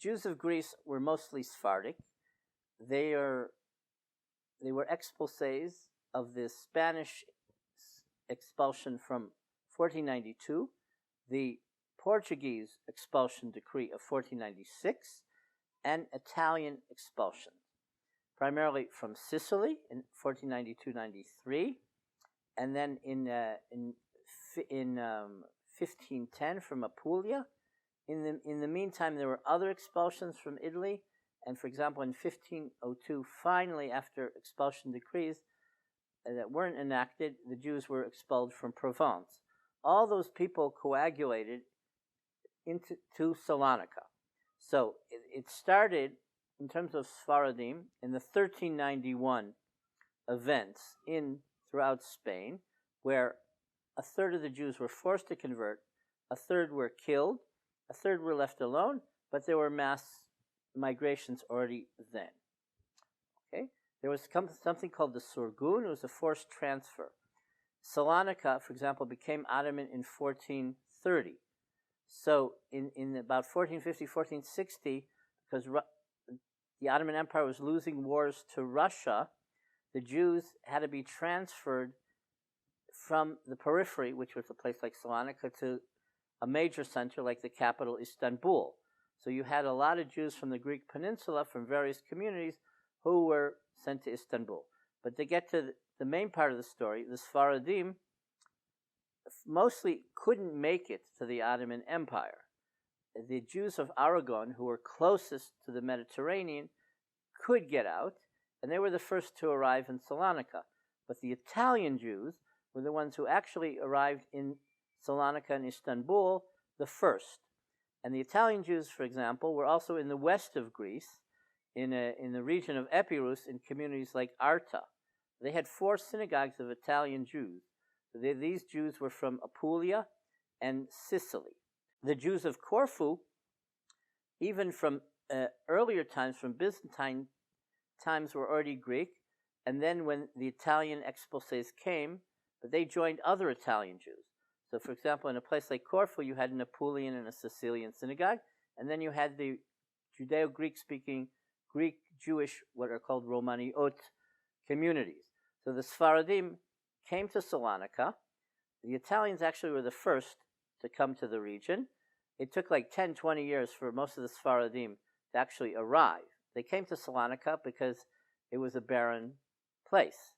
Jews of Greece were mostly Sephardic. They were expulsees of the Spanish expulsion from 1492, the Portuguese expulsion decree of 1496, and Italian expulsion, primarily from Sicily in 1492-93, and then in 1510 from Apulia. In the meantime, there were other expulsions from Italy, and for example, in 1502, finally, after expulsion decrees that weren't enacted, the Jews were expelled from Provence. All those people coagulated into Salonika. So it started, in terms of Sfaradim, in the 1391 events throughout Spain, where a third of the Jews were forced to convert, a third were killed, a third were left alone, but there were mass migrations already then. Okay, there was something called the Sorgun. It was a forced transfer. Salonika, for example, became Ottoman in 1430. So in about 1450, 1460, because the Ottoman Empire was losing wars to Russia, the Jews had to be transferred from the periphery, which was a place like Salonika, to a major center like the capital, Istanbul. So you had a lot of Jews from the Greek peninsula, from various communities, who were sent to Istanbul. But to get to the main part of the story, the Sfaradim mostly couldn't make it to the Ottoman Empire. The Jews of Aragon, who were closest to the Mediterranean, could get out, and they were the first to arrive in Salonika. But the Italian Jews were the ones who actually arrived in Salonika and Istanbul the first. And the Italian Jews, for example, were also in the west of Greece, in the region of Epirus, in communities like Arta. They had 4 synagogues of Italian Jews. These Jews were from Apulia and Sicily. The Jews of Corfu, even from earlier times, from Byzantine times, were already Greek. And then when the Italian expulsees came, but they joined other Italian Jews. So, for example, in a place like Corfu, you had an Apulian and a Sicilian synagogue, and then you had the Judeo-Greek-speaking Greek-Jewish, what are called Romaniot communities. So the Sfaradim came to Salonika. The Italians actually were the first to come to the region. It took like 10, 20 years for most of the Sfaradim to actually arrive. They came to Salonika because it was a barren place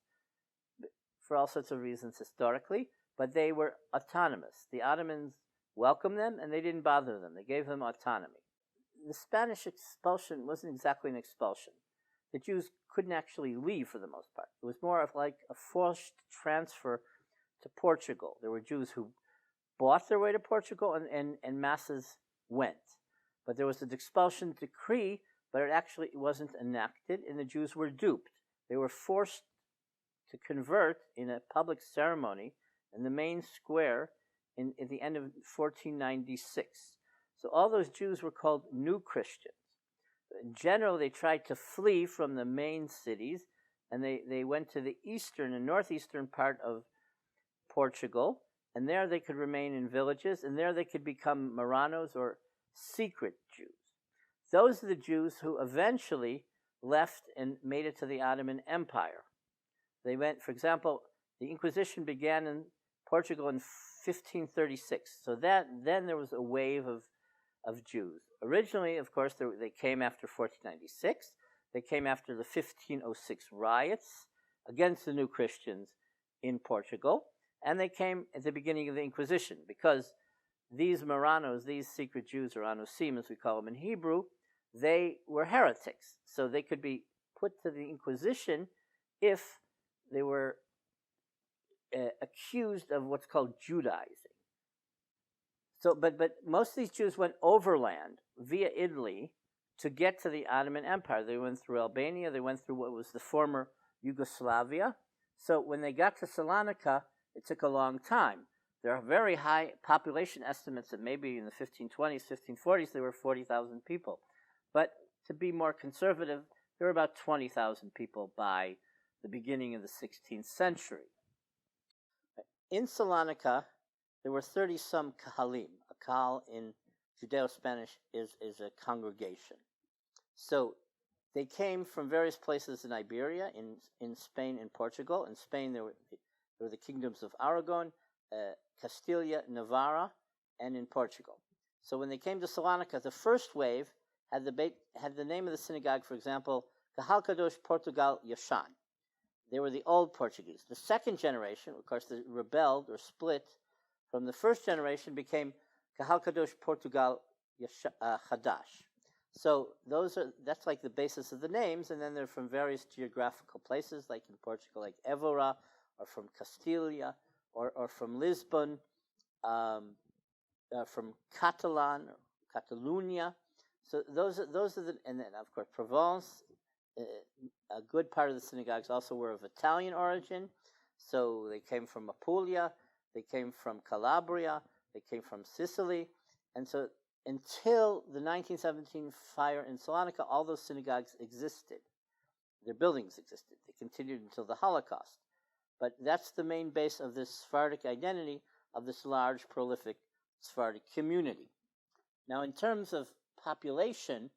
for all sorts of reasons historically, but they were autonomous. The Ottomans welcomed them, and they didn't bother them. They gave them autonomy. The Spanish expulsion wasn't exactly an expulsion. The Jews couldn't actually leave for the most part. It was more of like a forced transfer to Portugal. There were Jews who bought their way to Portugal, and masses went. But there was an expulsion decree, but it wasn't enacted, and the Jews were duped. They were forced to convert in a public ceremony in the main square at the end of 1496. So all those Jews were called New Christians. In general, they tried to flee from the main cities, and they went to the eastern and northeastern part of Portugal, and there they could remain in villages, and there they could become Marranos, or secret Jews. Those are the Jews who eventually left and made it to the Ottoman Empire. They went, for example, the Inquisition began in Portugal in 1536. So then there was a wave of Jews. Originally, of course, they came after 1496. They came after the 1506 riots against the New Christians in Portugal. And they came at the beginning of the Inquisition, because these Marranos, these secret Jews, or Anusim as we call them in Hebrew, they were heretics. So they could be put to the Inquisition if they were accused of what's called Judaizing. So, but most of these Jews went overland via Italy to get to the Ottoman Empire. They went through Albania. They went through what was the former Yugoslavia. So when they got to Salonika, it took a long time. There are very high population estimates that maybe in the 1520s, 1540s, there were 40,000 people. But to be more conservative, there were about 20,000 people by the beginning of the 16th century. In Salonika, there were 30-some kahalim. A kahal in Judeo-Spanish is a congregation. So they came from various places in Iberia, in Spain and Portugal. In Spain, there were the kingdoms of Aragon, Castilla, Navarra, and in Portugal. So when they came to Salonika, the first wave had the name of the synagogue, for example, Kahal Kadosh Portugal Yashan. They were the old Portuguese. The second generation, of course, they rebelled or split from the first generation, became Kahal Kadosh Portugal Hadash. So that's like the basis of the names, and then they're from various geographical places, like in Portugal, like Évora, or from Castilla, or from Lisbon, from Catalan, or Catalunya. So those are the, and then of course Provence. A good part of the synagogues also were of Italian origin, so they came from Apulia, they came from Calabria, they came from Sicily, and so until the 1917 fire in Salonika, all those synagogues existed. Their buildings existed. They continued until the Holocaust. But that's the main base of this Sephardic identity of this large, prolific Sephardic community. Now, in terms of population,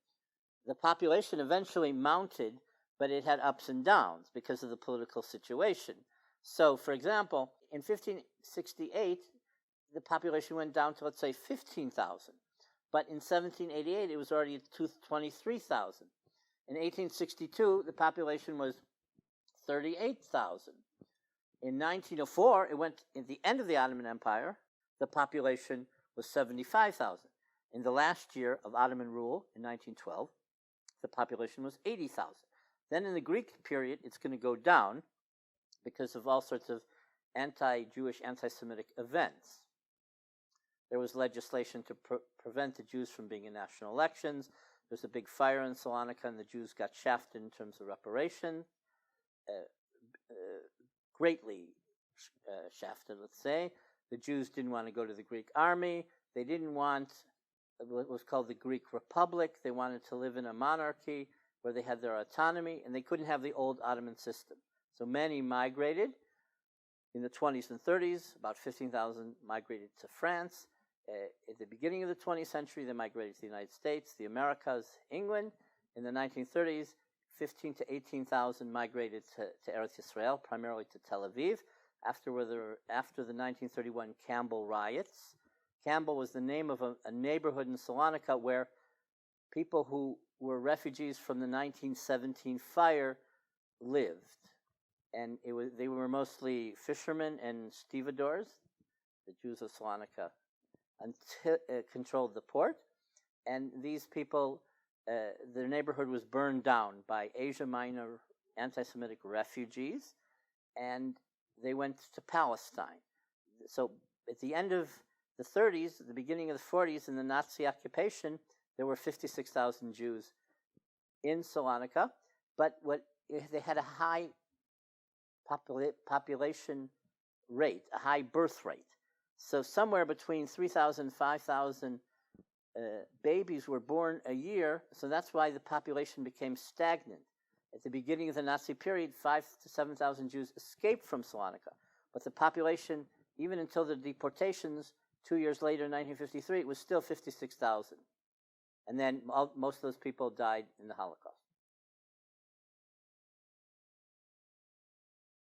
the population eventually mounted, but it had ups and downs because of the political situation. So, for example, in 1568, the population went down to, let's say, 15,000. But in 1788, it was already 23,000. In 1862, the population was 38,000. In 1904, it went at the end of the Ottoman Empire, the population was 75,000. In the last year of Ottoman rule, in 1912, the population was 80,000. Then in the Greek period, it's going to go down because of all sorts of anti-Jewish, anti-Semitic events. There was legislation to prevent the Jews from being in national elections. There was a big fire in Salonika, and the Jews got shafted in terms of reparation, greatly shafted, let's say. The Jews didn't want to go to the Greek army. They didn't want what was called the Greek Republic. They wanted to live in a monarchy where they had their autonomy, and they couldn't have the old Ottoman system. So many migrated. In the 20s and 30s, about 15,000 migrated to France. At the beginning of the 20th century, they migrated to the United States, the Americas, England. In the 1930s, 15 to 18,000 migrated to Eretz Yisrael, primarily to Tel Aviv. After the 1931 Campbell Riots, Campbell was the name of a neighborhood in Salonika where people who were refugees from the 1917 fire lived. And they were mostly fishermen and stevedores. The Jews of Salonika controlled the port. And these people, their neighborhood was burned down by Asia Minor anti-Semitic refugees, and they went to Palestine. So at the end of the 30s, at the beginning of the 40s, in the Nazi occupation, there were 56,000 Jews in Salonika, but they had a high population rate, a high birth rate. So somewhere between 3,000 and 5,000 babies were born a year, so that's why the population became stagnant. At the beginning of the Nazi period, 5,000 to 7,000 Jews escaped from Salonika, but the population, even until the deportations 2 years later, in 1953, it was still 56,000. And then most of those people died in the Holocaust.